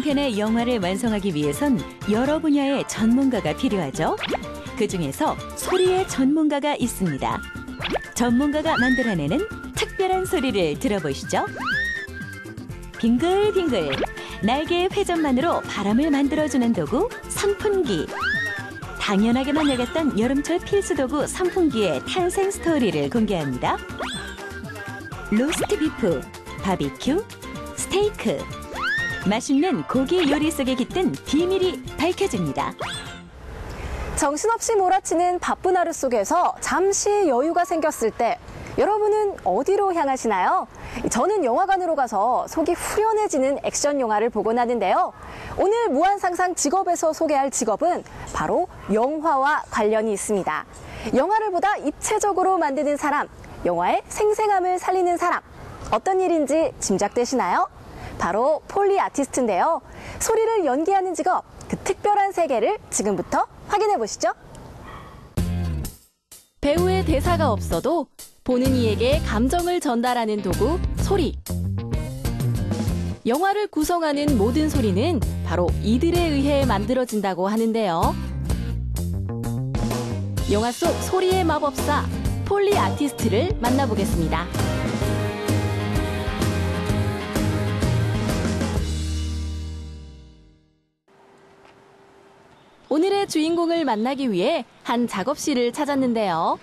편의 영화를 완성하기 위해선 여러 분야의 전문가가 필요하죠. 그중에서 소리의 전문가가 있습니다. 전문가가 만들어내는 특별한 소리를 들어보시죠. 빙글빙글 날개의 회전만으로 바람을 만들어주는 도구 선풍기. 당연하게만 여겼던 여름철 필수 도구 선풍기의 탄생 스토리를 공개합니다. 로스트 비프, 바비큐, 스테이크. 맛있는 고기 요리 속에 깃든 비밀이 밝혀집니다. 정신없이 몰아치는 바쁜 하루 속에서 잠시 여유가 생겼을 때 여러분은 어디로 향하시나요? 저는 영화관으로 가서 속이 후련해지는 액션 영화를 보곤 하는데요. 오늘 무한상상 직업에서 소개할 직업은 바로 영화와 관련이 있습니다. 영화를 보다 입체적으로 만드는 사람, 영화의 생생함을 살리는 사람. 어떤 일인지 짐작되시나요? 바로 폴리 아티스트인데요. 소리를 연기하는 직업, 그 특별한 세계를 지금부터 확인해 보시죠. 배우의 대사가 없어도 보는 이에게 감정을 전달하는 도구, 소리. 영화를 구성하는 모든 소리는 바로 이들에 의해 만들어진다고 하는데요. 영화 속 소리의 마법사, 폴리 아티스트를 만나보겠습니다. 오늘의 주인공을 만나기 위해 한 작업실을 찾았는데요.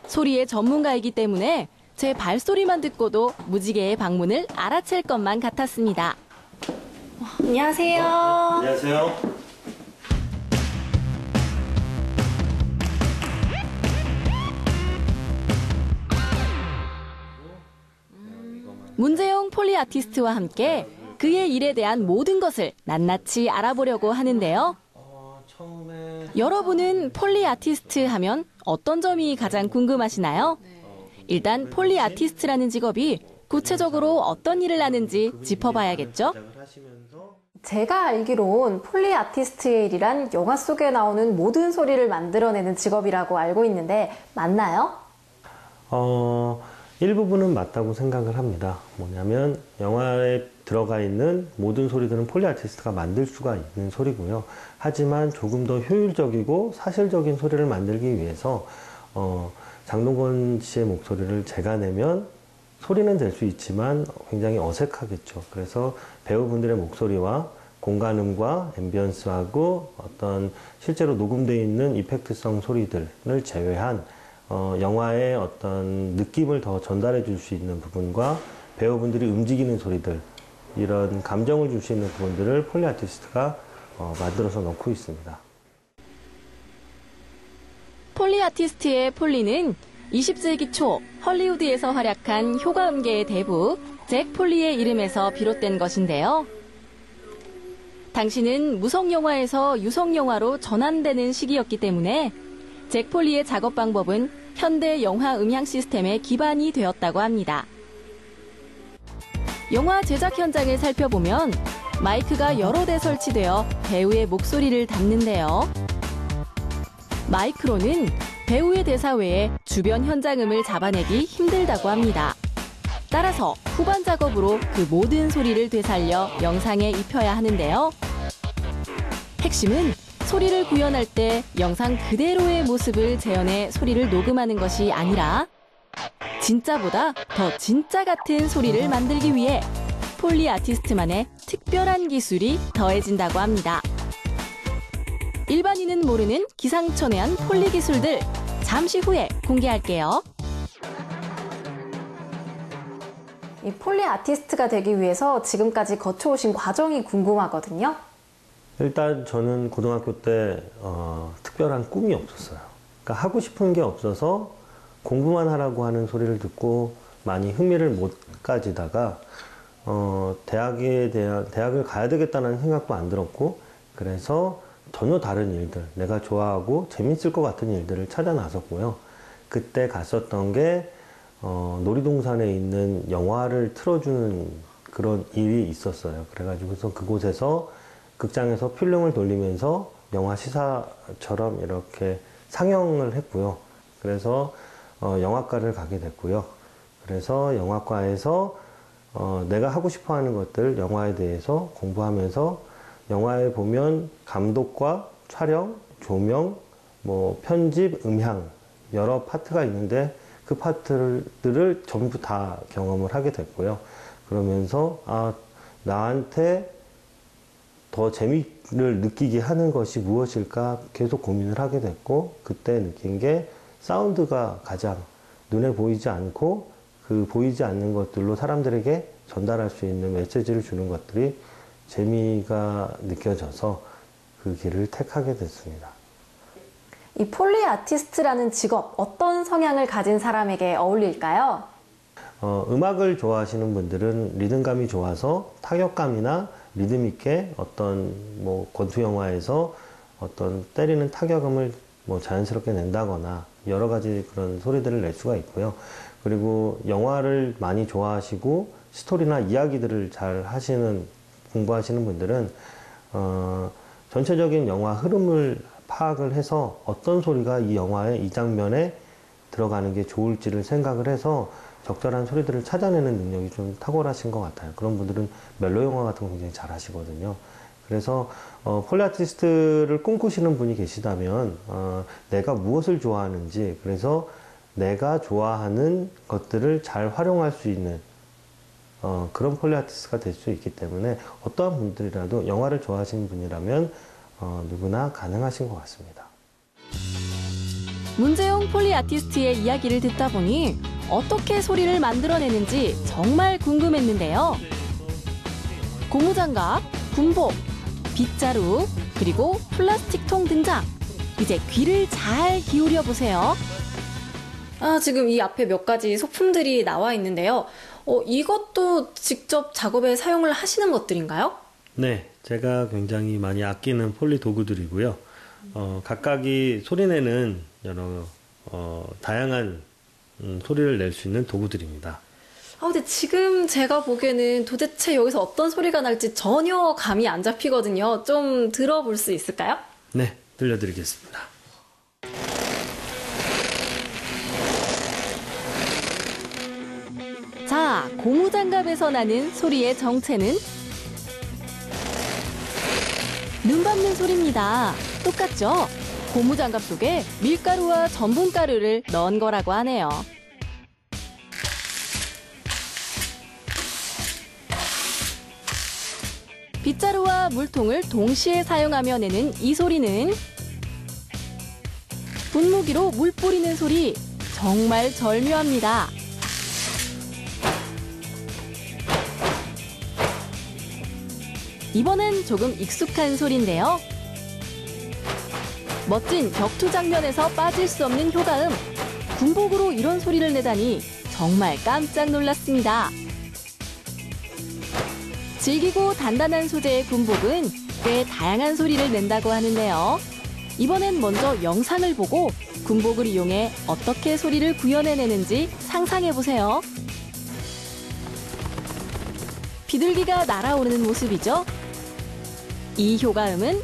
소리의 전문가이기 때문에 제 발소리만 듣고도 무지개의 방문을 알아챌 것만 같았습니다. 안녕하세요. 안녕하세요. 문재용 폴리 아티스트와 함께 그의 일에 대한 모든 것을 낱낱이 알아보려고 하는데요. 여러분은 폴리 아티스트 하면 어떤 점이 가장 궁금하시나요? 일단 폴리 아티스트라는 직업이 구체적으로 어떤 일을 하는지 짚어봐야겠죠? 제가 알기론 폴리 아티스트의 일이란 영화 속에 나오는 모든 소리를 만들어내는 직업이라고 알고 있는데 맞나요? 일부분은 맞다고 생각을 합니다. 뭐냐면 영화에 들어가 있는 모든 소리들은 폴리 아티스트가 만들 수가 있는 소리고요. 하지만 조금 더 효율적이고 사실적인 소리를 만들기 위해서 장동건 씨의 목소리를 제가 내면 소리는 될 수 있지만 굉장히 어색하겠죠. 그래서 배우분들의 목소리와 공간음과 앰비언스하고 어떤 실제로 녹음되어 있는 이펙트성 소리들을 제외한 영화의 어떤 느낌을 더 전달해 줄 수 있는 부분과 배우분들이 움직이는 소리들, 이런 감정을 줄 수 있는 부분들을 폴리 아티스트가 만들어서 넣고 있습니다. 폴리 아티스트의 폴리는 20세기 초 헐리우드에서 활약한 효과음계의 대부 잭 폴리의 이름에서 비롯된 것인데요. 당시는 무성영화에서 유성영화로 전환되는 시기였기 때문에 잭 폴리의 작업 방법은 현대 영화 음향 시스템의 기반이 되었다고 합니다. 영화 제작 현장을 살펴보면 마이크가 여러 대 설치되어 배우의 목소리를 담는데요. 마이크로는 배우의 대사 외에 주변 현장음을 잡아내기 힘들다고 합니다. 따라서 후반 작업으로 그 모든 소리를 되살려 영상에 입혀야 하는데요. 핵심은 소리를 구현할 때 영상 그대로의 모습을 재현해 소리를 녹음하는 것이 아니라 진짜보다 더 진짜 같은 소리를 만들기 위해 폴리 아티스트만의 특별한 기술이 더해진다고 합니다. 일반인은 모르는 기상천외한 폴리 기술들 잠시 후에 공개할게요. 이 폴리 아티스트가 되기 위해서 지금까지 거쳐오신 과정이 궁금하거든요. 일단 저는 고등학교 때 특별한 꿈이 없었어요. 그러니까 하고 싶은 게 없어서 공부만 하라고 하는 소리를 듣고 많이 흥미를 못 가지다가 대학을 가야 되겠다는 생각도 안 들었고, 그래서 전혀 다른 일들, 내가 좋아하고 재밌을 것 같은 일들을 찾아 나섰고요. 그때 갔었던 게 놀이동산에 있는 영화를 틀어주는 그런 일이 있었어요. 그래가지고서 그곳에서 극장에서 필름을 돌리면서 영화 시사처럼 이렇게 상영을 했고요. 그래서 영화과를 가게 됐고요. 그래서 영화과에서 내가 하고 싶어 하는 것들, 영화에 대해서 공부하면서 영화에 보면 감독과 촬영, 조명, 뭐 편집, 음향 여러 파트가 있는데 그 파트들을 전부 다 경험을 하게 됐고요. 그러면서 나한테 더 재미를 느끼게 하는 것이 무엇일까 계속 고민을 하게 됐고, 그때 느낀 게 사운드가 가장 눈에 보이지 않고 그 보이지 않는 것들로 사람들에게 전달할 수 있는 메시지를 주는 것들이 재미가 느껴져서 그 길을 택하게 됐습니다. 이 폴리 아티스트라는 직업, 어떤 성향을 가진 사람에게 어울릴까요? 음악을 좋아하시는 분들은 리듬감이 좋아서 타격감이나 리듬 있게 어떤 뭐 권투 영화에서 어떤 때리는 타격음을 뭐 자연스럽게 낸다거나 여러 가지 그런 소리들을 낼 수가 있고요. 그리고 영화를 많이 좋아하시고 스토리나 이야기들을 잘 공부하시는 분들은 전체적인 영화 흐름을 파악을 해서 어떤 소리가 이 영화의 이 장면에 들어가는 게 좋을지를 생각을 해서 적절한 소리들을 찾아내는 능력이 좀 탁월하신 것 같아요. 그런 분들은 멜로 영화 같은 거 굉장히 잘 하시거든요. 그래서 폴리 아티스트를 꿈꾸시는 분이 계시다면 내가 무엇을 좋아하는지, 그래서 내가 좋아하는 것들을 잘 활용할 수 있는 그런 폴리 아티스트가 될 수 있기 때문에 어떠한 분들이라도 영화를 좋아하시는 분이라면 누구나 가능하신 것 같습니다. 문재용 폴리 아티스트의 이야기를 듣다 보니 어떻게 소리를 만들어내는지 정말 궁금했는데요. 고무장갑, 군복, 빗자루, 그리고 플라스틱 통 등장. 이제 귀를 잘 기울여 보세요. 지금 이 앞에 몇 가지 소품들이 나와 있는데요. 이것도 직접 작업에 사용을 하시는 것들인가요? 네, 제가 굉장히 많이 아끼는 폴리 도구들이고요. 각각이 소리내는 여러 다양한 소리를 낼 수 있는 도구들입니다. 근데 지금 제가 보기에는 도대체 여기서 어떤 소리가 날지 전혀 감이 안 잡히거든요. 좀 들어볼 수 있을까요? 네, 들려드리겠습니다. 자, 고무장갑에서 나는 소리의 정체는? 눈 밟는 소리입니다. 똑같죠? 고무장갑 속에 밀가루와 전분가루를 넣은 거라고 하네요. 빗자루와 물통을 동시에 사용하며 내는 이 소리는 분무기로 물 뿌리는 소리, 정말 절묘합니다. 이번엔 조금 익숙한 소리인데요. 멋진 격투 장면에서 빠질 수 없는 효과음, 군복으로 이런 소리를 내다니 정말 깜짝 놀랐습니다. 질기고 단단한 소재의 군복은 꽤 다양한 소리를 낸다고 하는데요. 이번엔 먼저 영상을 보고 군복을 이용해 어떻게 소리를 구현해내는지 상상해보세요. 비둘기가 날아오르는 모습이죠. 이 효과음은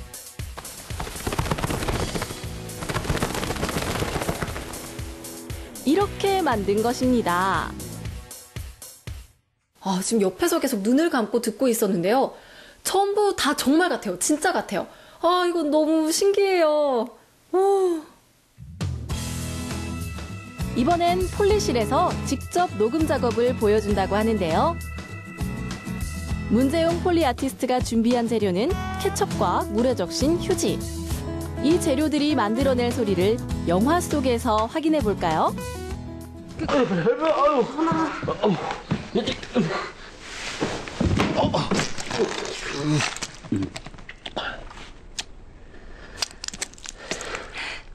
이렇게 만든 것입니다. 지금 옆에서 계속 눈을 감고 듣고 있었는데요. 전부 다 정말 같아요. 진짜 같아요. 이거 너무 신기해요. 이번엔 폴리실에서 직접 녹음 작업을 보여준다고 하는데요. 문재용 폴리 아티스트가 준비한 재료는 케첩과 물에 적신 휴지. 이 재료들이 만들어낼 소리를 영화 속에서 확인해 볼까요?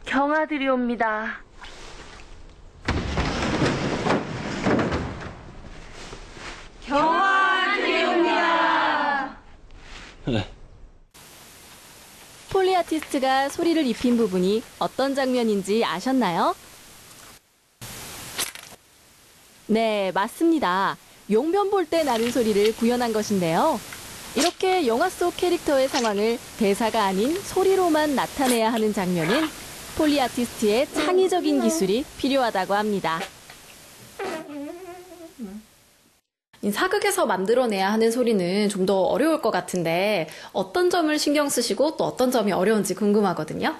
경아들이 옵니다. 경아들이 옵니다. 폴리 아티스트가 소리를 입힌 부분이 어떤 장면인지 아셨나요? 네, 맞습니다. 용변 볼 때 나는 소리를 구현한 것인데요. 이렇게 영화 속 캐릭터의 상황을 대사가 아닌 소리로만 나타내야 하는 장면은 폴리 아티스트의 창의적인 기술이 필요하다고 합니다. 이 사극에서 만들어내야 하는 소리는 좀 더 어려울 것 같은데 어떤 점을 신경 쓰시고 또 어떤 점이 어려운지 궁금하거든요.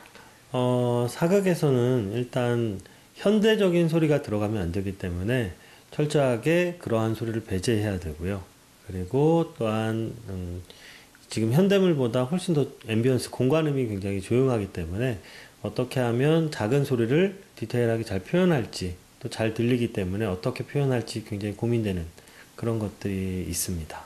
사극에서는 일단 현대적인 소리가 들어가면 안 되기 때문에 철저하게 그러한 소리를 배제해야 되고요. 그리고 또한 지금 현대물보다 훨씬 더 앰비언스 공간음이 굉장히 조용하기 때문에 어떻게 하면 작은 소리를 디테일하게 잘 표현할지 또 잘 들리기 때문에 어떻게 표현할지 굉장히 고민되는 그런 것들이 있습니다.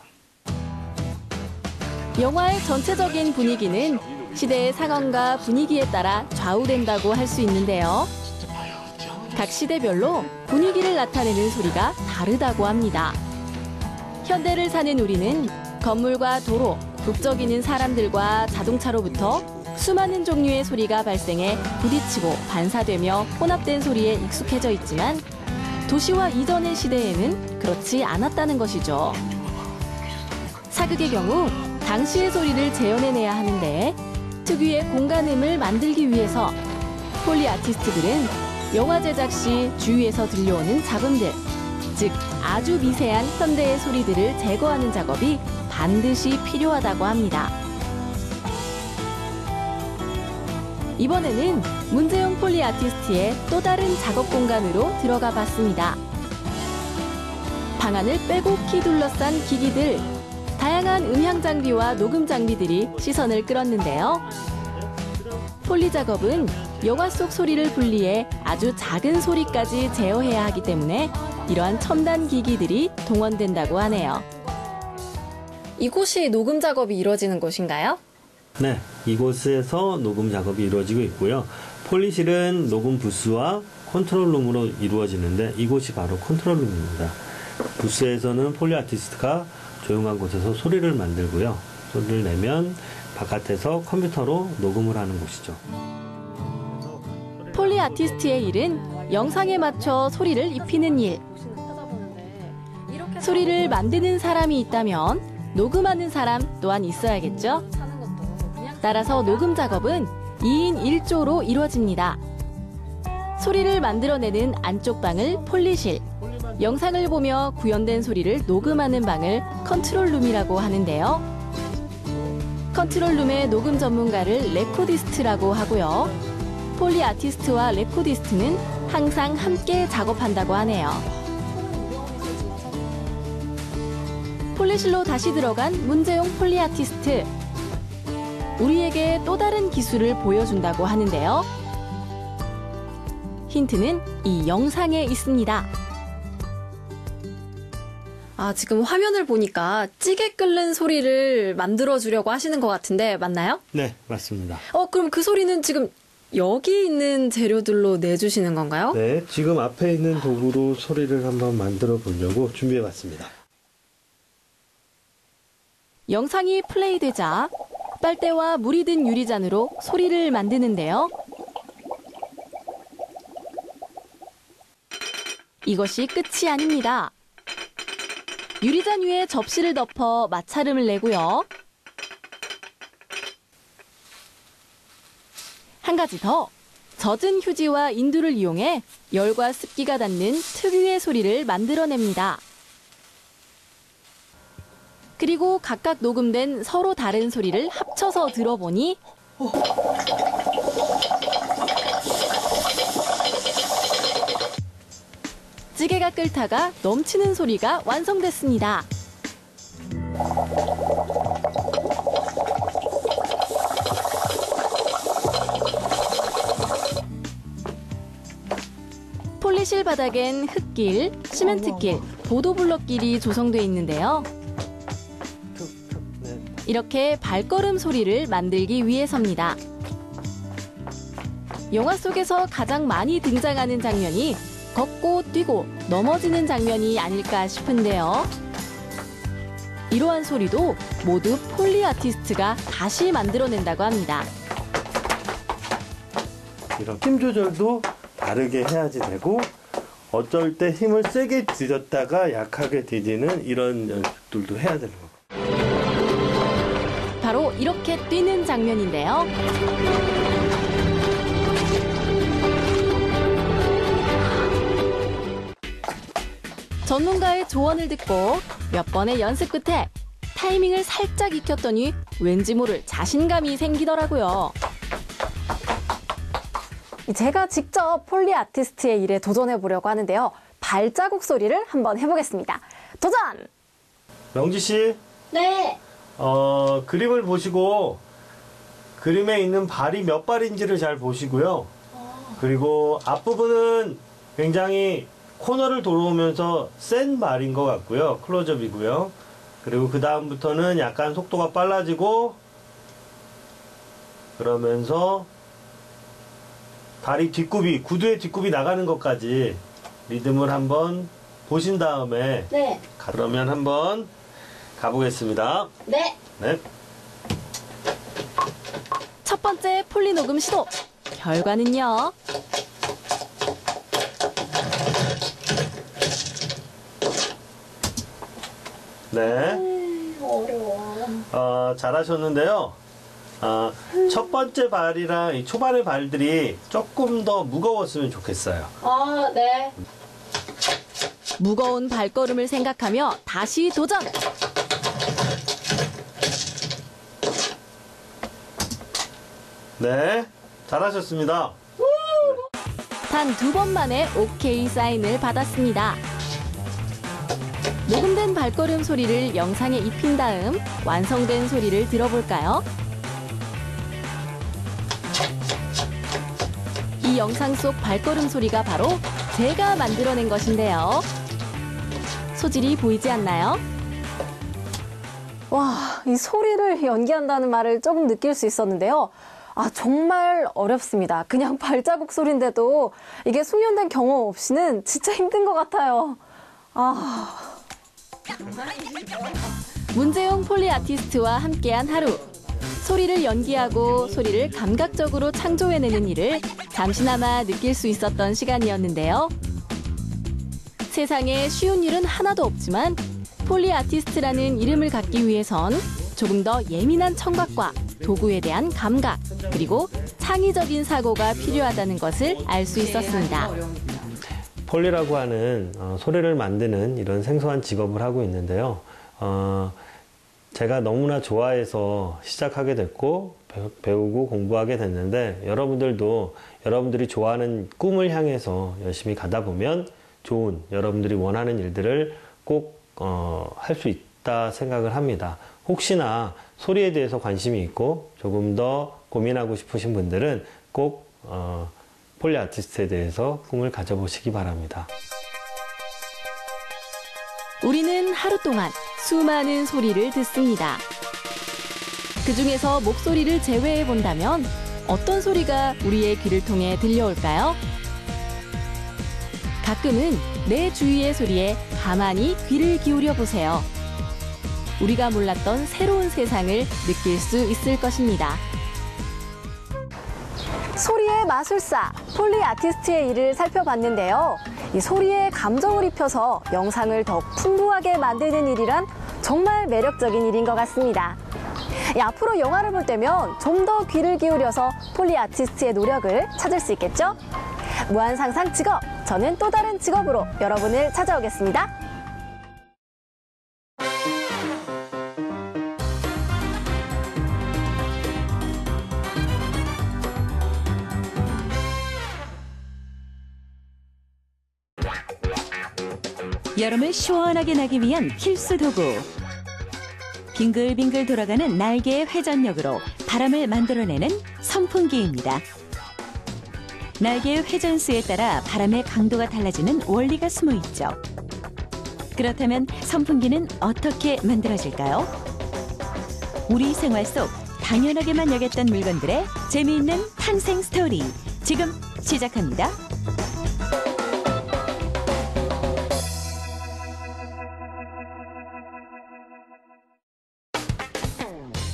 영화의 전체적인 분위기는 시대의 상황과 분위기에 따라 좌우된다고 할 수 있는데요. 각 시대별로 분위기를 나타내는 소리가 다르다고 합니다. 현대를 사는 우리는 건물과 도로, 북적이는 사람들과 자동차로부터 수많은 종류의 소리가 발생해 부딪히고 반사되며 혼합된 소리에 익숙해져 있지만 도시화 이전의 시대에는 그렇지 않았다는 것이죠. 사극의 경우 당시의 소리를 재현해내야 하는데 특유의 공간음을 만들기 위해서 폴리 아티스트들은 영화 제작 시 주위에서 들려오는 잡음들, 즉 아주 미세한 현대의 소리들을 제거하는 작업이 반드시 필요하다고 합니다. 이번에는 문재용 폴리 아티스트의 또 다른 작업 공간으로 들어가 봤습니다. 방안을 빼곡히 둘러싼 기기들, 다양한 음향 장비와 녹음 장비들이 시선을 끌었는데요. 폴리 작업은 영화 속 소리를 분리해 아주 작은 소리까지 제어해야 하기 때문에 이러한 첨단 기기들이 동원된다고 하네요. 이곳이 녹음 작업이 이루어지는 곳인가요? 네, 이곳에서 녹음 작업이 이루어지고 있고요. 폴리실은 녹음 부스와 컨트롤룸으로 이루어지는데 이곳이 바로 컨트롤룸입니다. 부스에서는 폴리 아티스트가 조용한 곳에서 소리를 만들고요. 소리를 내면 바깥에서 컴퓨터로 녹음을 하는 곳이죠. 폴리 아티스트의 일은 영상에 맞춰 소리를 입히는 일. 소리를 만드는 사람이 있다면 녹음하는 사람 또한 있어야겠죠? 따라서 녹음 작업은 2인 1조로 이루어집니다. 소리를 만들어내는 안쪽 방을 폴리실, 영상을 보며 구현된 소리를 녹음하는 방을 컨트롤룸이라고 하는데요. 컨트롤룸의 녹음 전문가를 레코디스트라고 하고요. 폴리 아티스트와 레코디스트는 항상 함께 작업한다고 하네요. 폴리실로 다시 들어간 문재용 폴리 아티스트. 우리에게 또 다른 기술을 보여준다고 하는데요. 힌트는 이 영상에 있습니다. 지금 화면을 보니까 찌개 끓는 소리를 만들어주려고 하시는 것 같은데 맞나요? 네, 맞습니다. 그럼 그 소리는 지금 여기 있는 재료들로 내주시는 건가요? 네, 지금 앞에 있는 도구로 소리를 한번 만들어 보려고 준비해 봤습니다. 영상이 플레이되자 빨대와 물이 든 유리잔으로 소리를 만드는데요. 이것이 끝이 아닙니다. 유리잔 위에 접시를 덮어 마찰음을 내고요. 한 가지 더, 젖은 휴지와 인두를 이용해 열과 습기가 닿는 특유의 소리를 만들어냅니다. 그리고 각각 녹음된 서로 다른 소리를 합쳐서 들어보니 찌개가 끓다가 넘치는 소리가 완성됐습니다. 폴리실 바닥엔 흙길, 시멘트길, 보도블럭길이 조성돼 있는데요. 이렇게 발걸음 소리를 만들기 위해서입니다. 영화 속에서 가장 많이 등장하는 장면이 걷고 뛰고 넘어지는 장면이 아닐까 싶은데요. 이러한 소리도 모두 폴리 아티스트가 다시 만들어낸다고 합니다. 이런 힘 조절도 다르게 해야지 되고 어쩔 때 힘을 세게 들였다가 약하게 디디는 이런 연습들도 해야 되는 거고. 바로 이렇게 뛰는 장면인데요. 전문가의 조언을 듣고 몇 번의 연습 끝에 타이밍을 살짝 익혔더니 왠지 모를 자신감이 생기더라고요. 제가 직접 폴리 아티스트의 일에 도전해 보려고 하는데요. 발자국 소리를 한번 해보겠습니다. 도전! 명지 씨, 네. 그림을 보시고 그림에 있는 발이 몇 발인지를 잘 보시고요. 그리고 앞부분은 굉장히 코너를 돌아오면서 센 발인 것 같고요. 클로즈업이고요. 그리고 그 다음부터는 약간 속도가 빨라지고 그러면서 다리 뒷굽이, 구두의 뒷굽이 나가는 것까지 리듬을 한번 보신 다음에 네. 그러면 한번 가보겠습니다. 네. 네. 첫 번째 폴리 녹음 시도. 결과는요. 네. 어려워. 잘하셨는데요. 첫 번째 발이랑 이 초반의 발들이 조금 더 무거웠으면 좋겠어요. 아, 네. 무거운 발걸음을 생각하며 다시 도전. 네. 잘하셨습니다. 단 2번 만에 오케이 사인을 받았습니다. 녹음된 발걸음 소리를 영상에 입힌 다음 완성된 소리를 들어볼까요? 이 영상 속 발걸음 소리가 바로 제가 만들어낸 것인데요. 소질이 보이지 않나요? 와, 이 소리를 연기한다는 말을 조금 느낄 수 있었는데요. 아, 정말 어렵습니다. 그냥 발자국 소리인데도 이게 숙련된 경험 없이는 진짜 힘든 것 같아요. 문재용 폴리 아티스트와 함께한 하루. 소리를 연기하고 소리를 감각적으로 창조해내는 일을 잠시나마 느낄 수 있었던 시간이었는데요. 세상에 쉬운 일은 하나도 없지만 폴리 아티스트라는 이름을 갖기 위해선 조금 더 예민한 청각과 도구에 대한 감각, 그리고 창의적인 사고가 필요하다는 것을 알 수 있었습니다. 폴리라고 하는 소리를 만드는 이런 생소한 직업을 하고 있는데요. 제가 너무나 좋아해서 시작하게 됐고 배우고 공부하게 됐는데 여러분들도 여러분들이 좋아하는 꿈을 향해서 열심히 가다 보면 좋은 여러분들이 원하는 일들을 꼭 할 수 있다 생각을 합니다. 혹시나 소리에 대해서 관심이 있고 조금 더 고민하고 싶으신 분들은 꼭 폴리 아티스트에 대해서 꿈을 가져보시기 바랍니다. 우리는 하루 동안 수많은 소리를 듣습니다. 그중에서 목소리를 제외해 본다면 어떤 소리가 우리의 귀를 통해 들려올까요? 가끔은 내 주위의 소리에 가만히 귀를 기울여 보세요. 우리가 몰랐던 새로운 세상을 느낄 수 있을 것입니다. 소리의 마술사, 폴리 아티스트의 일을 살펴봤는데요. 이 소리에 감정을 입혀서 영상을 더 풍부하게 만드는 일이란 정말 매력적인 일인 것 같습니다. 앞으로 영화를 볼 때면 좀 더 귀를 기울여서 폴리 아티스트의 노력을 찾을 수 있겠죠? 무한상상 직업, 저는 또 다른 직업으로 여러분을 찾아오겠습니다. 여름을 시원하게 나기 위한 필수 도구. 빙글빙글 돌아가는 날개의 회전력으로 바람을 만들어내는 선풍기입니다. 날개의 회전수에 따라 바람의 강도가 달라지는 원리가 숨어 있죠. 그렇다면 선풍기는 어떻게 만들어질까요? 우리 생활 속 당연하게만 여겼던 물건들의 재미있는 탄생 스토리, 지금 시작합니다.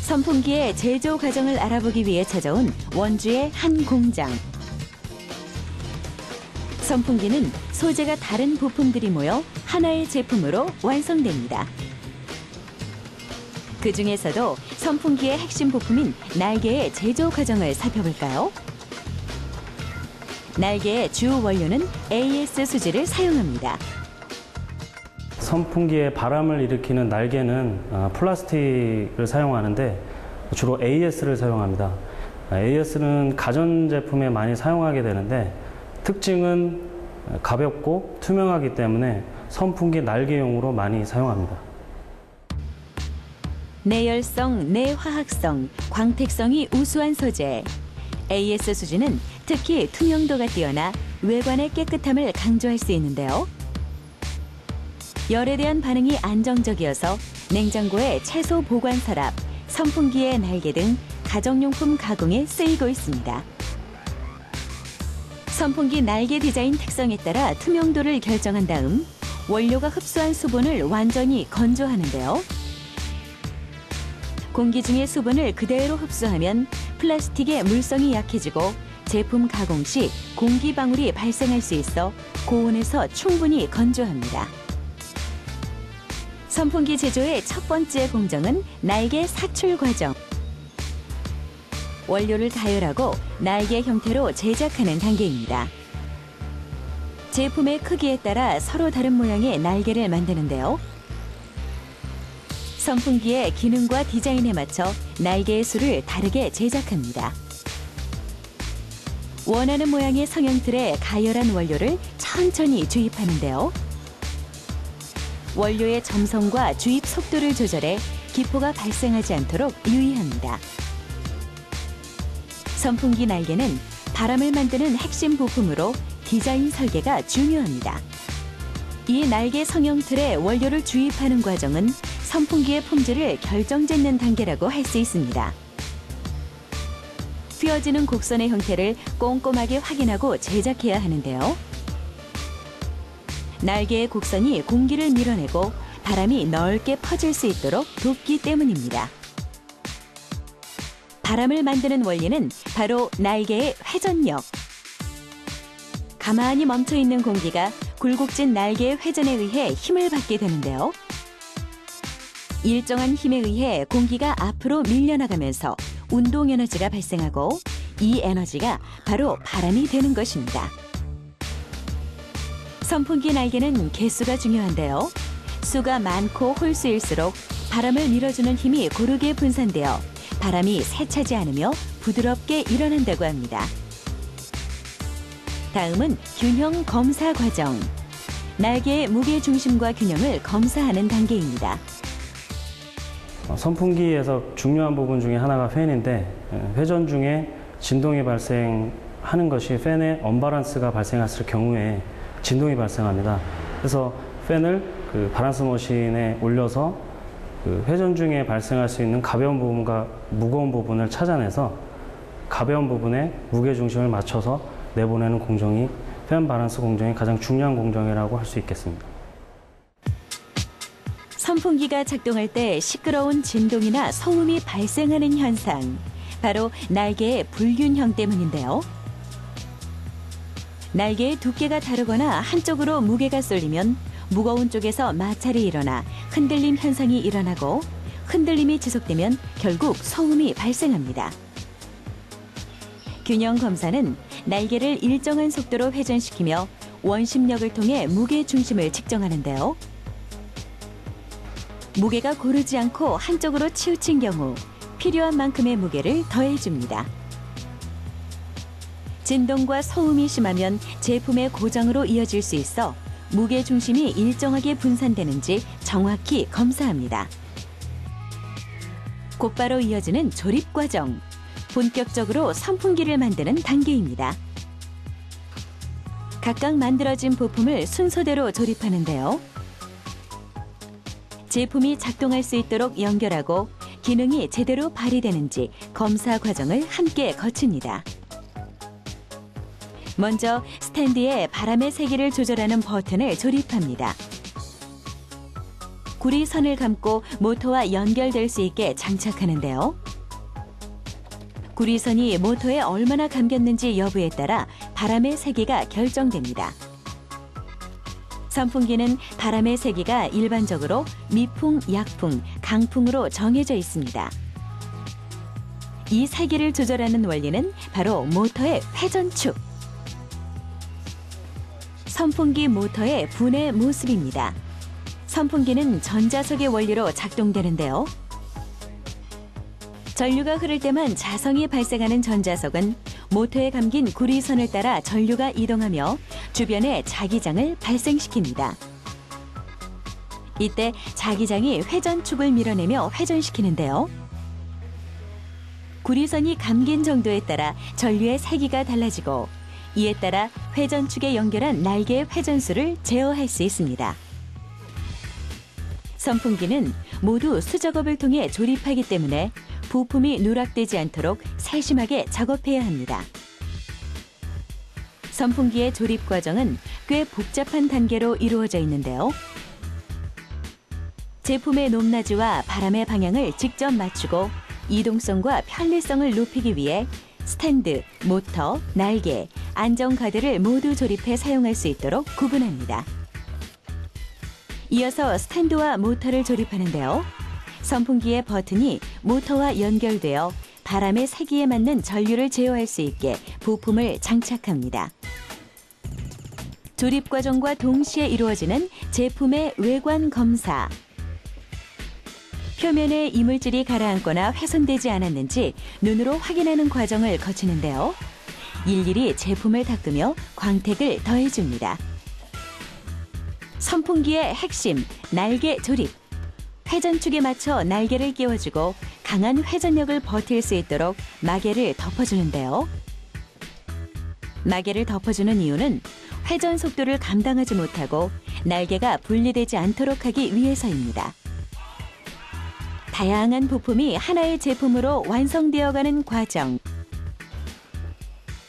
선풍기의 제조 과정을 알아보기 위해 찾아온 원주의 한 공장. 선풍기는 소재가 다른 부품들이 모여 하나의 제품으로 완성됩니다. 그 중에서도 선풍기의 핵심 부품인 날개의 제조 과정을 살펴볼까요? 날개의 주 원료는 AS 수지를 사용합니다. 선풍기에 바람을 일으키는 날개는 플라스틱을 사용하는데 주로 AS를 사용합니다. AS는 가전제품에 많이 사용하게 되는데 특징은 가볍고 투명하기 때문에 선풍기 날개용으로 많이 사용합니다. 내열성, 내화학성, 광택성이 우수한 소재. AS 수지는 특히 투명도가 뛰어나 외관의 깨끗함을 강조할 수 있는데요. 열에 대한 반응이 안정적이어서 냉장고의 채소 보관 서랍, 선풍기의 날개 등 가정용품 가공에 쓰이고 있습니다. 선풍기 날개 디자인 특성에 따라 투명도를 결정한 다음 원료가 흡수한 수분을 완전히 건조하는데요. 공기 중의 수분을 그대로 흡수하면 플라스틱의 물성이 약해지고 제품 가공 시 공기 방울이 발생할 수 있어 고온에서 충분히 건조합니다. 선풍기 제조의 첫 번째 공정은 날개 사출 과정. 원료를 가열하고 날개 형태로 제작하는 단계입니다. 제품의 크기에 따라 서로 다른 모양의 날개를 만드는데요. 선풍기의 기능과 디자인에 맞춰 날개의 수를 다르게 제작합니다. 원하는 모양의 성형틀에 가열한 원료를 천천히 주입하는데요. 원료의 점성과 주입 속도를 조절해 기포가 발생하지 않도록 유의합니다. 선풍기 날개는 바람을 만드는 핵심 부품으로 디자인 설계가 중요합니다. 이 날개 성형틀에 원료를 주입하는 과정은 선풍기의 품질을 결정짓는 단계라고 할 수 있습니다. 휘어지는 곡선의 형태를 꼼꼼하게 확인하고 제작해야 하는데요. 날개의 곡선이 공기를 밀어내고 바람이 넓게 퍼질 수 있도록 돕기 때문입니다. 바람을 만드는 원리는 바로 날개의 회전력. 가만히 멈춰있는 공기가 굴곡진 날개의 회전에 의해 힘을 받게 되는데요. 일정한 힘에 의해 공기가 앞으로 밀려나가면서 운동 에너지가 발생하고 이 에너지가 바로 바람이 되는 것입니다. 선풍기 날개는 개수가 중요한데요. 수가 많고 홀수일수록 바람을 밀어주는 힘이 고르게 분산되어 바람이 새차지 않으며 부드럽게 일어난다고 합니다. 다음은 균형 검사 과정. 날개의 무게 중심과 균형을 검사하는 단계입니다. 선풍기에서 중요한 부분 중에 하나가 팬인데 회전 중에 진동이 발생하는 것이 팬에 언밸런스가 발생했을 경우에 진동이 발생합니다. 그래서 팬을 바란스 머신에 올려서 회전 중에 발생할 수 있는 가벼운 부분과 무거운 부분을 찾아내서 가벼운 부분에 무게 중심을 맞춰서 내보내는 공정이 팬 바란스 공정이 가장 중요한 공정이라고 할 수 있겠습니다. 선풍기가 작동할 때 시끄러운 진동이나 소음이 발생하는 현상, 바로 날개의 불균형 때문인데요. 날개의 두께가 다르거나 한쪽으로 무게가 쏠리면 무거운 쪽에서 마찰이 일어나 흔들림 현상이 일어나고 흔들림이 지속되면 결국 소음이 발생합니다. 균형 검사는 날개를 일정한 속도로 회전시키며 원심력을 통해 무게 중심을 측정하는데요. 무게가 고르지 않고 한쪽으로 치우친 경우 필요한 만큼의 무게를 더해줍니다. 진동과 소음이 심하면 제품의 고장으로 이어질 수 있어 무게 중심이 일정하게 분산되는지 정확히 검사합니다. 곧바로 이어지는 조립 과정. 본격적으로 선풍기를 만드는 단계입니다. 각각 만들어진 부품을 순서대로 조립하는데요. 제품이 작동할 수 있도록 연결하고 기능이 제대로 발휘되는지 검사 과정을 함께 거칩니다. 먼저 스탠드에 바람의 세기를 조절하는 버튼을 조립합니다. 구리선을 감고 모터와 연결될 수 있게 장착하는데요. 구리선이 모터에 얼마나 감겼는지 여부에 따라 바람의 세기가 결정됩니다. 선풍기는 바람의 세기가 일반적으로 미풍, 약풍, 강풍으로 정해져 있습니다. 이 세기를 조절하는 원리는 바로 모터의 회전축. 선풍기 모터의 분해 모습입니다. 선풍기는 전자석의 원리로 작동되는데요. 전류가 흐를 때만 자성이 발생하는 전자석은 모터에 감긴 구리선을 따라 전류가 이동하며 주변에 자기장을 발생시킵니다. 이때 자기장이 회전축을 밀어내며 회전시키는데요. 구리선이 감긴 정도에 따라 전류의 세기가 달라지고 이에 따라 회전축에 연결한 날개의 회전수를 제어할 수 있습니다. 선풍기는 모두 수작업을 통해 조립하기 때문에 부품이 누락되지 않도록 세심하게 작업해야 합니다. 선풍기의 조립 과정은 꽤 복잡한 단계로 이루어져 있는데요. 제품의 높낮이와 바람의 방향을 직접 맞추고 이동성과 편리성을 높이기 위해 스탠드, 모터, 날개, 안전가드를 모두 조립해 사용할 수 있도록 구분합니다. 이어서 스탠드와 모터를 조립하는데요. 선풍기의 버튼이 모터와 연결되어 바람의 세기에 맞는 전류를 제어할 수 있게 부품을 장착합니다. 조립 과정과 동시에 이루어지는 제품의 외관 검사. 표면에 이물질이 가라앉거나 훼손되지 않았는지 눈으로 확인하는 과정을 거치는데요. 일일이 제품을 닦으며 광택을 더해줍니다. 선풍기의 핵심, 날개 조립. 회전축에 맞춰 날개를 끼워주고 강한 회전력을 버틸 수 있도록 마개를 덮어주는데요. 마개를 덮어주는 이유는 회전 속도를 감당하지 못하고 날개가 분리되지 않도록 하기 위해서입니다. 다양한 부품이 하나의 제품으로 완성되어가는 과정.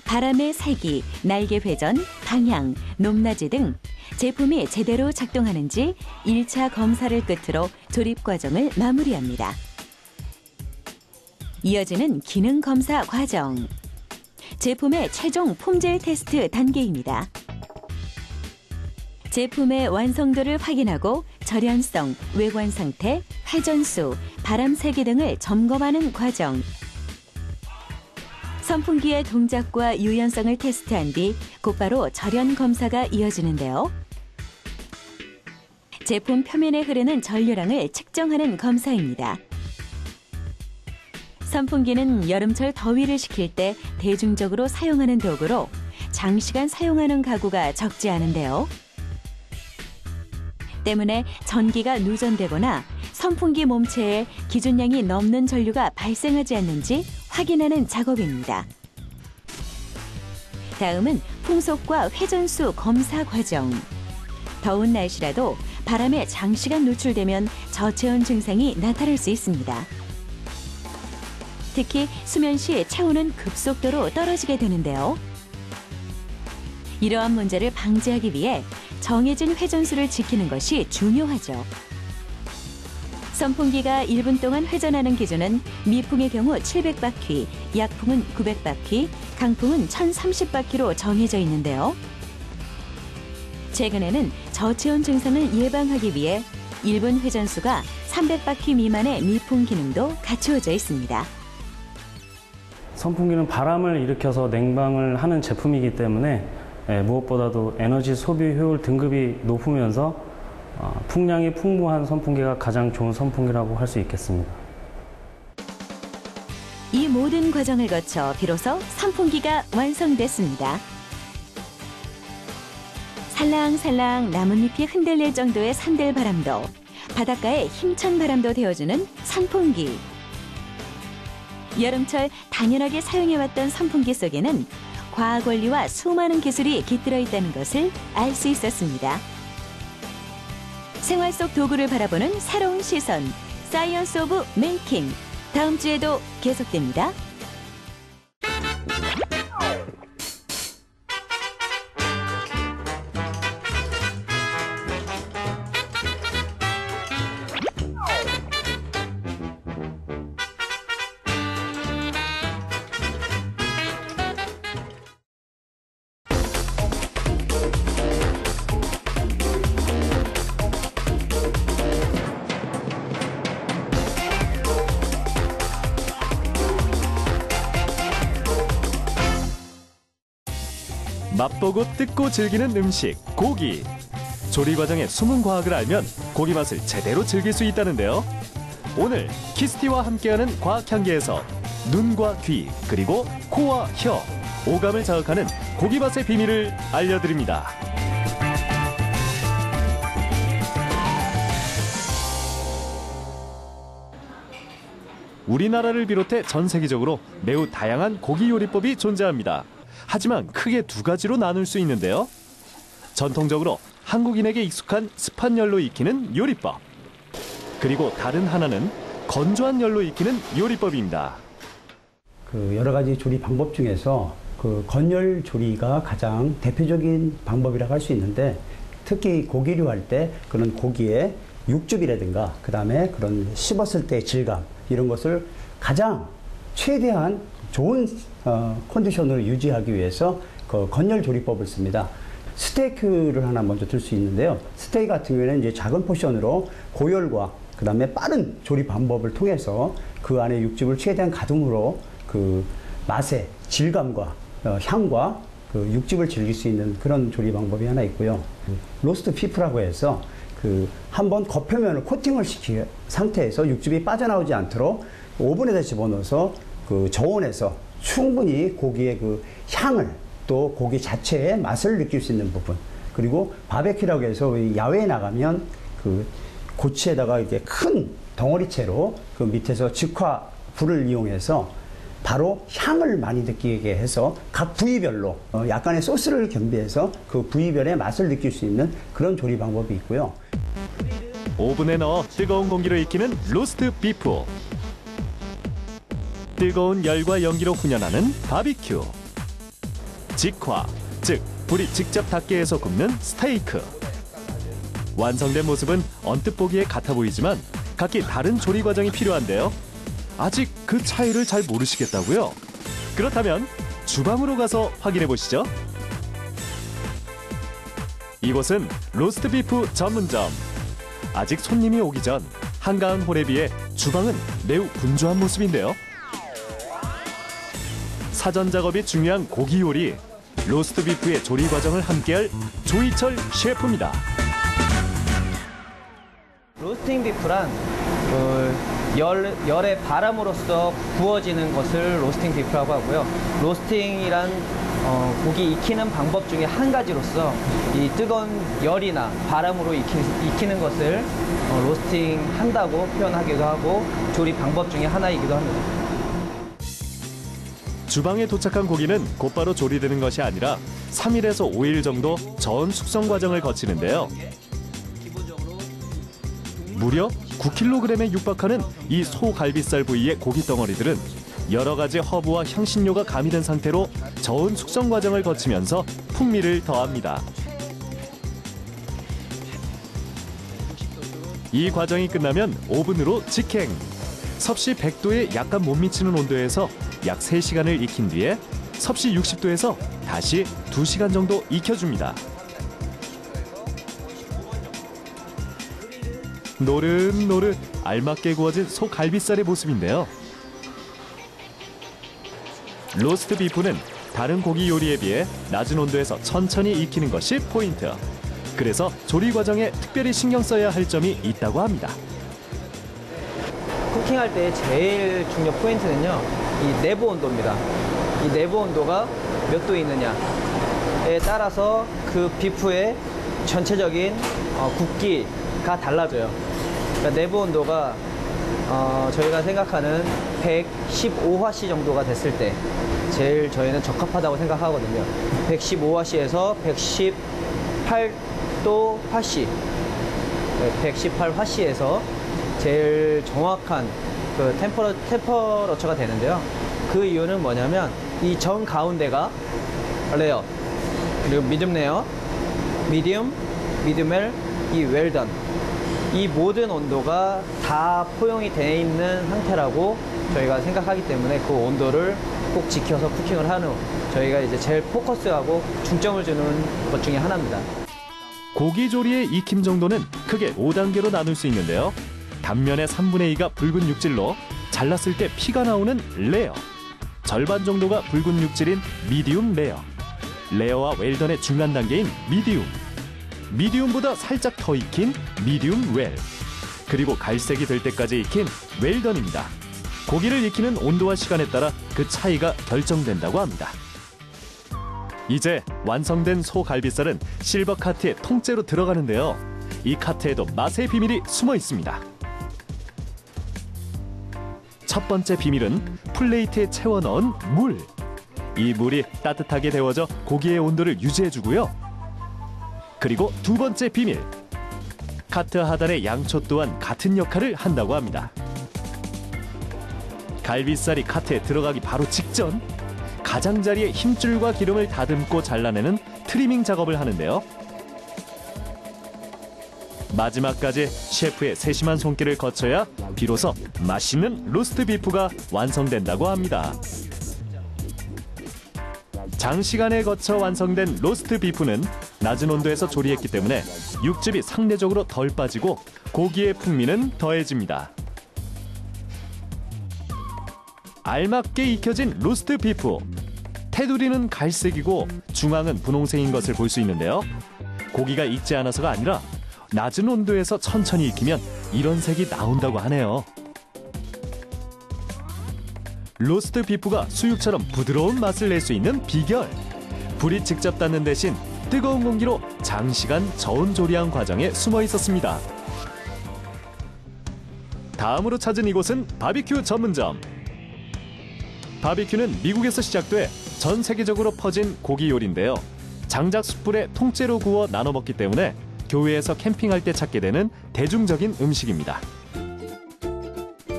바람의 세기, 날개 회전, 방향, 높낮이 등 제품이 제대로 작동하는지 1차 검사를 끝으로 조립 과정을 마무리합니다. 이어지는 기능 검사 과정. 제품의 최종 품질 테스트 단계입니다. 제품의 완성도를 확인하고 절연성, 외관 상태, 회전수, 바람 세기 등을 점검하는 과정. 선풍기의 동작과 유연성을 테스트한 뒤 곧바로 절연 검사가 이어지는데요. 제품 표면에 흐르는 전류량을 측정하는 검사입니다. 선풍기는 여름철 더위를 식힐 때 대중적으로 사용하는 도구로 장시간 사용하는 가구가 적지 않은데요. 때문에 전기가 누전되거나 선풍기 몸체에 기준량이 넘는 전류가 발생하지 않는지 확인하는 작업입니다. 다음은 풍속과 회전수 검사 과정. 더운 날씨라도 바람에 장시간 노출되면 저체온 증상이 나타날 수 있습니다. 특히 수면 시 체온은 급속도로 떨어지게 되는데요. 이러한 문제를 방지하기 위해 정해진 회전수를 지키는 것이 중요하죠. 선풍기가 1분 동안 회전하는 기준은 미풍의 경우 700바퀴, 약풍은 900바퀴, 강풍은 1030바퀴로 정해져 있는데요. 최근에는 저체온 증상을 예방하기 위해 1분 회전수가 300바퀴 미만의 미풍 기능도 갖추어져 있습니다. 선풍기는 바람을 일으켜서 냉방을 하는 제품이기 때문에 무엇보다도 에너지 소비 효율 등급이 높으면서 풍량이 풍부한 선풍기가 가장 좋은 선풍기라고 할 수 있겠습니다. 이 모든 과정을 거쳐 비로소 선풍기가 완성됐습니다. 살랑살랑 나뭇잎이 흔들릴 정도의 산들바람도 바닷가의 힘찬 바람도 데워주는 선풍기. 여름철 당연하게 사용해왔던 선풍기 속에는 과학 원리와 수많은 기술이 깃들어 있다는 것을 알 수 있었습니다. 생활 속 도구를 바라보는 새로운 시선, 사이언스 오브 메이킹. 다음 주에도 계속됩니다. 맛보고 뜯고 즐기는 음식, 고기. 조리 과정의 숨은 과학을 알면 고기 맛을 제대로 즐길 수 있다는데요. 오늘 키스티와 함께하는 과학향기에서 눈과 귀 그리고 코와 혀, 오감을 자극하는 고기 맛의 비밀을 알려드립니다. 우리나라를 비롯해 전 세계적으로 매우 다양한 고기 요리법이 존재합니다. 하지만 크게 두 가지로 나눌 수 있는데요. 전통적으로 한국인에게 익숙한 습한 열로 익히는 요리법. 그리고 다른 하나는 건조한 열로 익히는 요리법입니다. 여러 가지 조리 방법 중에서 건열 조리가 가장 대표적인 방법이라고 할 수 있는데, 특히 고기류 할 때 그런 고기의 육즙이라든가 그다음에 그런 씹었을 때의 질감, 이런 것을 가장 최대한 좋은 컨디션으로 유지하기 위해서 건열 조리법을 씁니다. 스테이크를 하나 먼저 들 수 있는데요. 스테이크 같은 경우에는 이제 작은 포션으로 고열과 그다음에 빠른 조리 방법을 통해서 그 안에 육즙을 최대한 가동으로 그 맛의 질감과 향과 그 육즙을 즐길 수 있는 그런 조리 방법이 하나 있고요. 로스트 비프라고 해서 한번 겉표면을 코팅을 시킨 상태에서 육즙이 빠져나오지 않도록 오븐에다 집어넣어서 저온에서 충분히 고기의 향을, 또 고기 자체의 맛을 느낄 수 있는 부분, 그리고 바베큐라고 해서 야외에 나가면 고치에다가 이렇게 큰 덩어리채로 밑에서 직화 불을 이용해서 바로 향을 많이 느끼게 해서 각 부위별로 약간의 소스를 겸비해서 그 부위별의 맛을 느낄 수 있는 그런 조리 방법이 있고요. 오븐에 넣어 뜨거운 공기로 익히는 로스트 비프. 뜨거운 열과 연기로 훈연하는 바비큐. 직화, 즉 불이 직접 닿게 해서 굽는 스테이크. 완성된 모습은 언뜻 보기에 같아 보이지만 각기 다른 조리 과정이 필요한데요. 아직 그 차이를 잘 모르시겠다고요? 그렇다면 주방으로 가서 확인해 보시죠. 이곳은 로스트 비프 전문점. 아직 손님이 오기 전 한가한 홀에 비해 주방은 매우 분주한 모습인데요. 사전 작업이 중요한 고기 요리, 로스트 비프의 조리 과정을 함께할 조희철 셰프입니다. 로스팅 비프란 열의 바람으로써 구워지는 것을 로스팅 비프라고 하고요. 로스팅이란 고기 익히는 방법 중에 한 가지로서 이 뜨거운 열이나 바람으로 익히는 것을 로스팅 한다고 표현하기도 하고 조리 방법 중에 하나이기도 합니다. 주방에 도착한 고기는 곧바로 조리되는 것이 아니라 3일에서 5일 정도 저온 숙성 과정을 거치는데요. 무려 9kg에 육박하는 이 소갈비살 부위의 고기 덩어리들은 여러 가지 허브와 향신료가 가미된 상태로 저온 숙성 과정을 거치면서 풍미를 더합니다. 이 과정이 끝나면 오븐으로 직행. 섭씨 100도에 약간 못 미치는 온도에서 약 3시간을 익힌 뒤에 섭씨 60도에서 다시 2시간 정도 익혀줍니다. 노릇노릇 알맞게 구워진 소갈비살의 모습인데요. 로스트 비프는 다른 고기 요리에 비해 낮은 온도에서 천천히 익히는 것이 포인트. 그래서 조리 과정에 특별히 신경 써야 할 점이 있다고 합니다. 쿠킹할 때 제일 중요한 포인트는요, 이 내부 온도입니다. 이 내부 온도가 몇 도에 있느냐에 따라서 그 비프의 전체적인 굽기가 달라져요. 그러니까 내부 온도가 저희가 생각하는 115화씨 정도가 됐을 때 제일 저희는 적합하다고 생각하거든요. 115화씨에서 118도 화씨, 118화씨에서 제일 정확한 그 템퍼러처가 되는데요. 그 이유는 뭐냐면 이 정 가운데가 레어, 그리고 미디움 레어, 미디움 웰, 이 웰던, 이 모든 온도가 다 포용이 되어 있는 상태라고 저희가 생각하기 때문에 그 온도를 꼭 지켜서 쿠킹을 한 후 저희가 이제 제일 포커스하고 중점을 주는 것 중에 하나입니다. 고기 조리의 익힘 정도는 크게 5단계로 나눌 수 있는데요. 단면의 3분의 2가 붉은 육질로 잘랐을 때 피가 나오는 레어, 절반 정도가 붉은 육질인 미디움 레어, 레어와 웰던의 중간 단계인 미디움, 미디움보다 살짝 더 익힌 미디움 웰, 그리고 갈색이 될 때까지 익힌 웰던입니다. 고기를 익히는 온도와 시간에 따라 그 차이가 결정된다고 합니다. 이제 완성된 소 갈비살은 실버 카트에 통째로 들어가는데요. 이 카트에도 맛의 비밀이 숨어 있습니다. 첫 번째 비밀은 플레이트에 채워 넣은 물. 이 물이 따뜻하게 데워져 고기의 온도를 유지해주고요. 그리고 두 번째 비밀. 카트 하단의 양초 또한 같은 역할을 한다고 합니다. 갈비살이 카트에 들어가기 바로 직전, 가장자리에 힘줄과 기름을 다듬고 잘라내는 트리밍 작업을 하는데요. 마지막까지 셰프의 세심한 손길을 거쳐야 비로소 맛있는 로스트 비프가 완성된다고 합니다. 장시간에 거쳐 완성된 로스트 비프는 낮은 온도에서 조리했기 때문에 육즙이 상대적으로 덜 빠지고 고기의 풍미는 더해집니다. 알맞게 익혀진 로스트 비프. 테두리는 갈색이고 중앙은 분홍색인 것을 볼 수 있는데요. 고기가 익지 않아서가 아니라 낮은 온도에서 천천히 익히면 이런 색이 나온다고 하네요. 로스트 비프가 수육처럼 부드러운 맛을 낼 수 있는 비결. 불이 직접 닿는 대신 뜨거운 공기로 장시간 저온 조리한 과정에 숨어 있었습니다. 다음으로 찾은 이곳은 바비큐 전문점. 바비큐는 미국에서 시작돼 전 세계적으로 퍼진 고기 요리인데요. 장작 숯불에 통째로 구워 나눠 먹기 때문에 교회에서 캠핑할 때 찾게 되는 대중적인 음식입니다.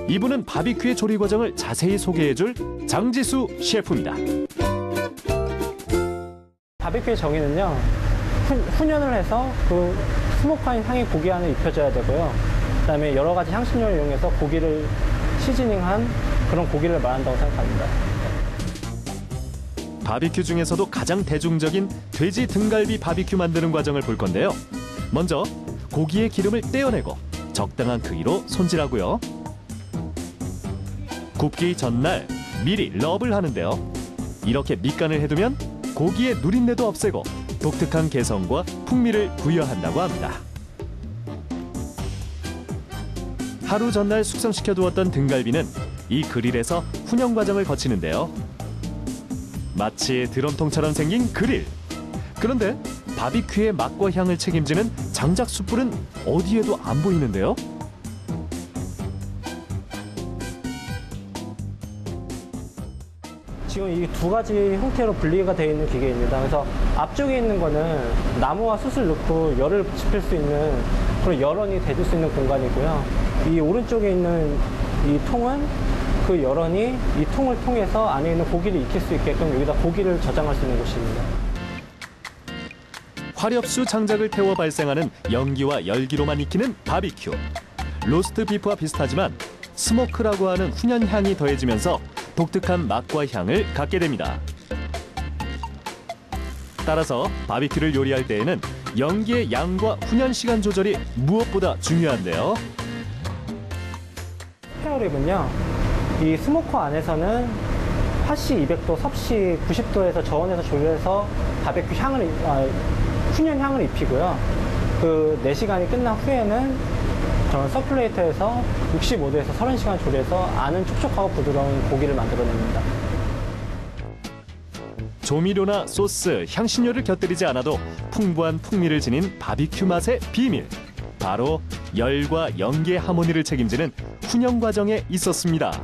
이분은 바비큐의 조리 과정을 자세히 소개해줄 장지수 셰프입니다. 바비큐의 정의는요, 훈연을 해서 그 스모크한 향이 고기 안에 입혀져야 되고요. 그다음에 여러 가지 향신료를 이용해서 고기를 시즈닝한 그런 고기를 말한다고 생각합니다. 바비큐 중에서도 가장 대중적인 돼지 등갈비 바비큐 만드는 과정을 볼 건데요. 먼저 고기의 기름을 떼어내고 적당한 크기로 손질하고요. 굽기 전날 미리 럽을 하는데요. 이렇게 밑간을 해두면 고기의 누린내도 없애고 독특한 개성과 풍미를 부여한다고 합니다. 하루 전날 숙성시켜두었던 등갈비는 이 그릴에서 훈연 과정을 거치는데요. 마치 드럼통처럼 생긴 그릴. 그런데 바비큐의 맛과 향을 책임지는 장작 숯불은 어디에도 안 보이는데요. 지금 이 두 가지 형태로 분리가 되어 있는 기계입니다. 그래서 앞쪽에 있는 거는 나무와 숯을 넣고 열을 지필 수 있는 그런 열원이 대줄 수 있는 공간이고요. 이 오른쪽에 있는 이 통은 그 열원이 이 통을 통해서 안에 있는 고기를 익힐 수 있게끔 여기다 고기를 저장할 수 있는 곳입니다. 화렵수 장작을 태워 발생하는 연기와 열기로만 익히는 바비큐. 로스트 비프와 비슷하지만 스모크라고 하는 훈연 향이 더해지면서 독특한 맛과 향을 갖게 됩니다. 따라서 바비큐를 요리할 때에는 연기의 양과 훈연 시간 조절이 무엇보다 중요한데요. 스페어립은요, 이 스모커 안에서는 팥씨 200도, 섭씨 90도에서 저온에서 조리해서 바비큐 훈연 향을 입히고요. 그 4시간이 끝난 후에는 저는 서큘레이터에서 65도에서 30시간 조리해서 안은 촉촉하고 부드러운 고기를 만들어냅니다. 조미료나 소스, 향신료를 곁들이지 않아도 풍부한 풍미를 지닌 바비큐 맛의 비밀. 바로 열과 연기의 하모니를 책임지는 훈연 과정에 있었습니다.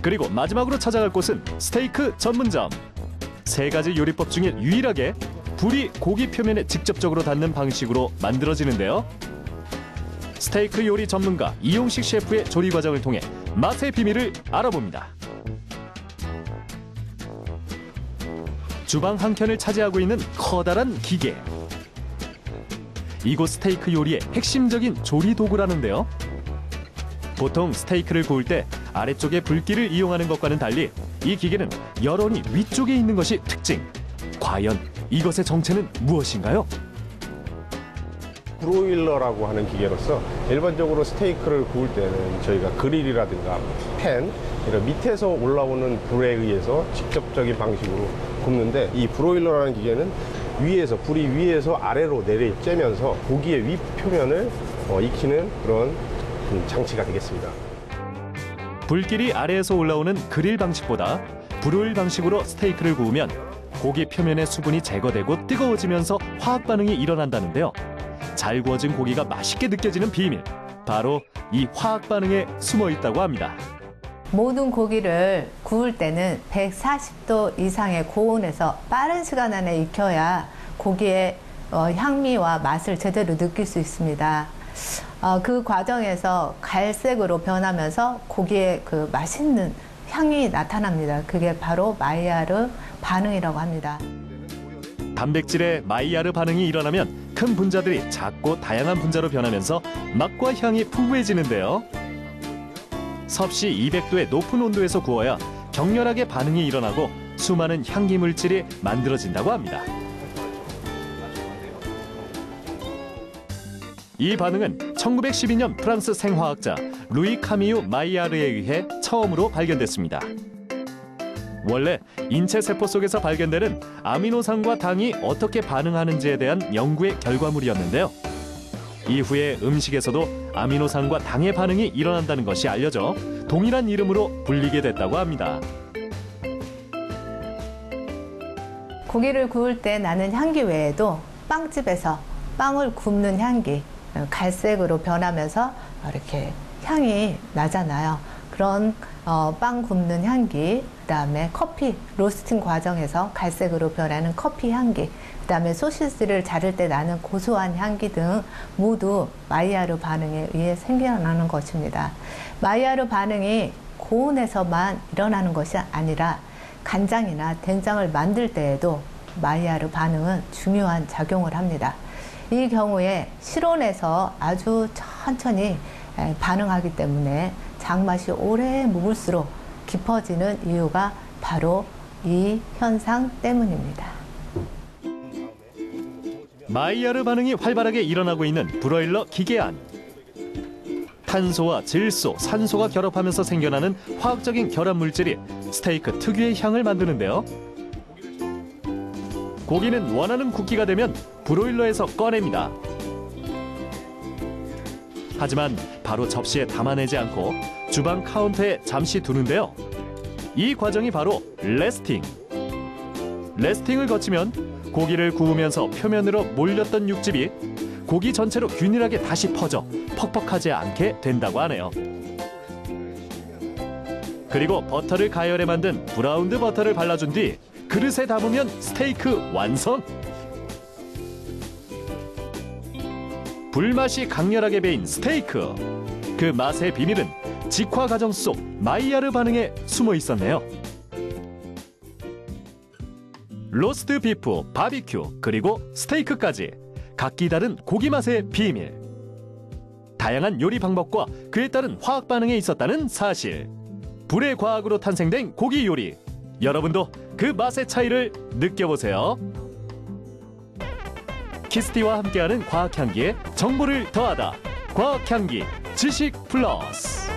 그리고 마지막으로 찾아갈 곳은 스테이크 전문점. 3가지 요리법 중에 유일하게 불이 고기 표면에 직접적으로 닿는 방식으로 만들어지는데요. 스테이크 요리 전문가 이용식 셰프의 조리 과정을 통해 맛의 비밀을 알아봅니다. 주방 한켠을 차지하고 있는 커다란 기계. 이곳 스테이크 요리의 핵심적인 조리 도구라는데요. 보통 스테이크를 구울 때 아래쪽에 불길을 이용하는 것과는 달리 이 기계는 열원이 위쪽에 있는 것이 특징. 과연 이것의 정체는 무엇인가요? 브로일러라고 하는 기계로서 일반적으로 스테이크를 구울 때는 저희가 그릴이라든가 팬 이런 밑에서 올라오는 불에 의해서 직접적인 방식으로 굽는데 이 브로일러라는 기계는 위에서 불이 위에서 아래로 내려쬐면서 고기의 위 표면을 익히는 그런 장치가 되겠습니다. 불길이 아래에서 올라오는 그릴 방식보다 브로일 방식으로 스테이크를 구우면 고기 표면의 수분이 제거되고 뜨거워지면서 화학 반응이 일어난다는데요. 잘 구워진 고기가 맛있게 느껴지는 비밀, 바로 이 화학 반응에 숨어 있다고 합니다. 모든 고기를 구울 때는 140도 이상의 고온에서 빠른 시간 안에 익혀야 고기의 향미와 맛을 제대로 느낄 수 있습니다. 그 과정에서 갈색으로 변하면서 고기의 그 맛있는 향이 나타납니다. 그게 바로 마이야르 반응이라고 합니다. 단백질의 마이야르 반응이 일어나면 큰 분자들이 작고 다양한 분자로 변하면서 맛과 향이 풍부해지는데요. 섭씨 200도의 높은 온도에서 구워야 격렬하게 반응이 일어나고 수많은 향기 물질이 만들어진다고 합니다. 이 반응은 1912년 프랑스 생화학자 루이 카미유 마이야르에 의해 처음으로 발견됐습니다. 원래 인체 세포 속에서 발견되는 아미노산과 당이 어떻게 반응하는지에 대한 연구의 결과물이었는데요. 이후에 음식에서도 아미노산과 당의 반응이 일어난다는 것이 알려져 동일한 이름으로 불리게 됐다고 합니다. 고기를 구울 때 나는 향기 외에도 빵집에서 빵을 굽는 향기, 갈색으로 변하면서 이렇게 향이 나잖아요. 그런 빵 굽는 향기, 그다음에 커피 로스팅 과정에서 갈색으로 변하는 커피 향기, 그다음에 소시지를 자를 때 나는 고소한 향기 등 모두 마이야르 반응에 의해 생겨나는 것입니다. 마이야르 반응이 고온에서만 일어나는 것이 아니라 간장이나 된장을 만들 때에도 마이야르 반응은 중요한 작용을 합니다. 이 경우에 실온에서 아주 천천히 반응하기 때문에 장맛이 오래 묵을수록 깊어지는 이유가 바로 이 현상 때문입니다. 마이야르 반응이 활발하게 일어나고 있는 브로일러 기계 안. 탄소와 질소, 산소가 결합하면서 생겨나는 화학적인 결합 물질이 스테이크 특유의 향을 만드는데요. 고기는 원하는 굵기가 되면 브로일러에서 꺼냅니다. 하지만 바로 접시에 담아내지 않고 주방 카운터에 잠시 두는데요. 이 과정이 바로 레스팅. 레스팅을 거치면 고기를 구우면서 표면으로 몰렸던 육즙이 고기 전체로 균일하게 다시 퍼져 퍽퍽하지 않게 된다고 하네요. 그리고 버터를 가열해 만든 브라운드 버터를 발라준 뒤 그릇에 담으면 스테이크 완성! 불맛이 강렬하게 배인 스테이크. 그 맛의 비밀은 직화 과정 속 마이야르 반응에 숨어 있었네요. 로스트 비프, 바비큐, 그리고 스테이크까지 각기 다른 고기 맛의 비밀. 다양한 요리 방법과 그에 따른 화학 반응에 있었다는 사실. 불의 과학으로 탄생된 고기 요리. 여러분도 그 맛의 차이를 느껴보세요. 키스티와 함께하는 과학향기에 정보를 더하다. 과학향기 지식 플러스.